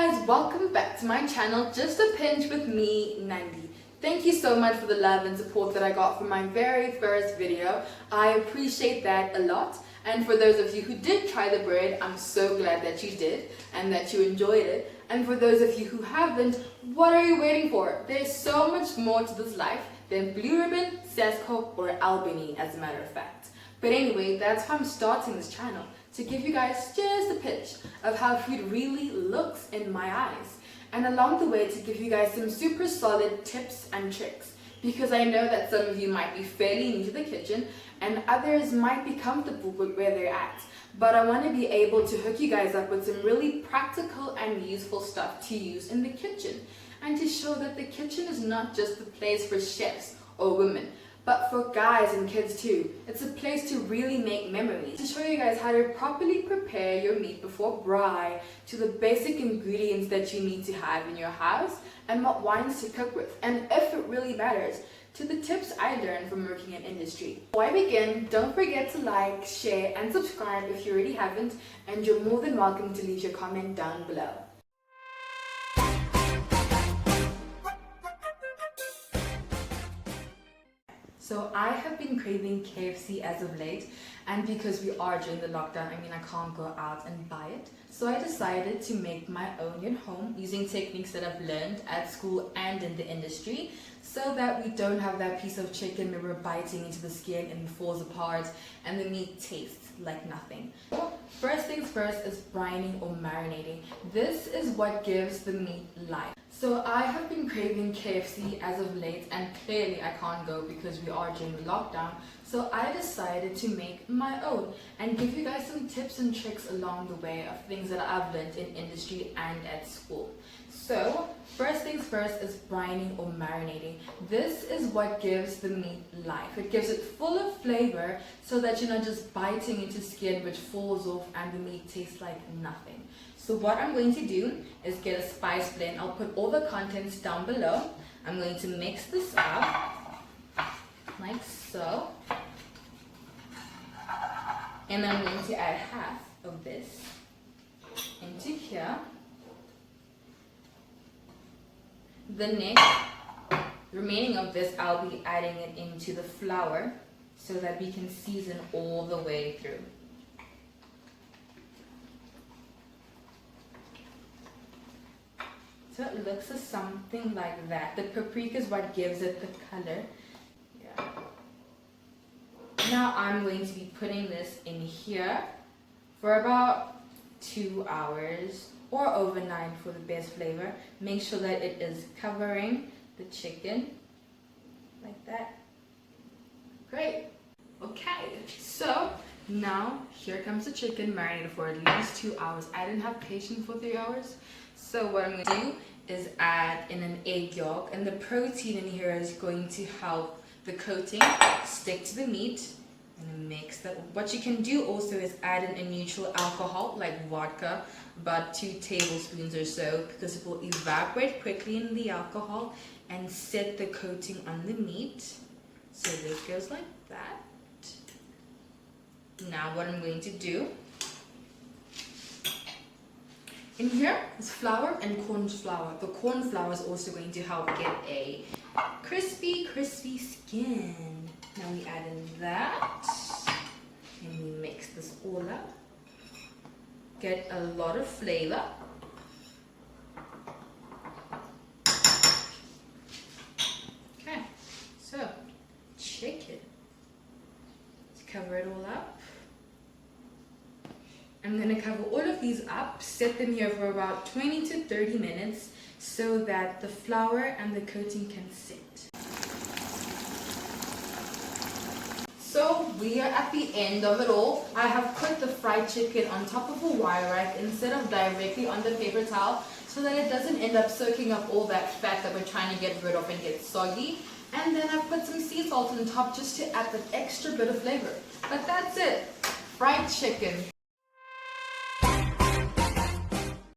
guys, welcome back to my channel, Just a Pinch with me, Nandi. Thank you so much for the love and support that I got from my very first video. I appreciate that a lot. And for those of you who did try the bread, I'm so glad that you did and that you enjoyed it. And for those of you who haven't, what are you waiting for? There's so much more to this life than blue ribbon, Sesko, or Albany, as a matter of fact. But anyway, that's why I'm starting this channel, to give you guys just a pitch of how food really looks in my eyes. And along the way, to give you guys some super solid tips and tricks. Because I know that some of you might be fairly new to the kitchen and others might be comfortable with where they're at. But I want to be able to hook you guys up with some really practical and useful stuff to use in the kitchen. And to show that the kitchen is not just the place for chefs or women, but for guys and kids too. It's a place to really make memories. To show you guys how to properly prepare your meat before braai, to the basic ingredients that you need to have in your house, and what wines to cook with, and if it really matters, to the tips I learned from working in industry. Before I begin, don't forget to like, share, and subscribe if you already haven't, and you're more than welcome to leave your comment down below. So I have been craving KFC as of late, and because we are during the lockdown, I can't go out and buy it. So I decided to make my own at home using techniques that I've learned at school and in the industry, so that we don't have that piece of chicken where we're biting into the skin and it falls apart and the meat tastes like nothing. First things first is brining or marinating. This is what gives the meat life. So I have been craving KFC as of late, and clearly I can't go because we are during the lockdown. So I decided to make my own and give you guys some tips and tricks along the way of things that I've learned in industry and at school. So first things first is brining or marinating. This is what gives the meat life. It gives it full of flavor so that you're not just biting into skin which falls off and the meat tastes like nothing. So what I'm going to do is get a spice blend. I'll put all the contents down below. I'm going to mix this up like so. And then I'm going to add half of this into here. The remaining of this, I'll be adding it into the flour so that we can season all the way through. So it looks something like that. The paprika is what gives it the color. Yeah. Now I'm going to be putting this in here for about 2 hours or overnight for the best flavor. Make sure that it is covering the chicken like that. Great. Okay, so now here comes the chicken marinated for at least 2 hours. I didn't have patience for 3 hours. So what I'm going to do is add in an egg yolk, and the protein in here is going to help the coating stick to the meat and mix that. What you can do also is add in a neutral alcohol like vodka, about 2 tablespoons or so, because it will evaporate quickly in the alcohol and set the coating on the meat. So this goes like that. Now what I'm going to do, in here is flour and cornflour. The cornflour is also going to help get a crispy skin. Now we add in that and we mix this all up. Get a lot of flavor. Okay, so chicken. Let's cover it all up. I'm going to cover all of these up, set them here for about 20 to 30 minutes so that the flour and the coating can sit. So we are at the end of it all. I have put the fried chicken on top of a wire rack instead of directly on the paper towel so that it doesn't end up soaking up all that fat that we're trying to get rid of and get soggy. And then I've put some sea salt on top just to add that extra bit of flavor. But that's it. Fried chicken.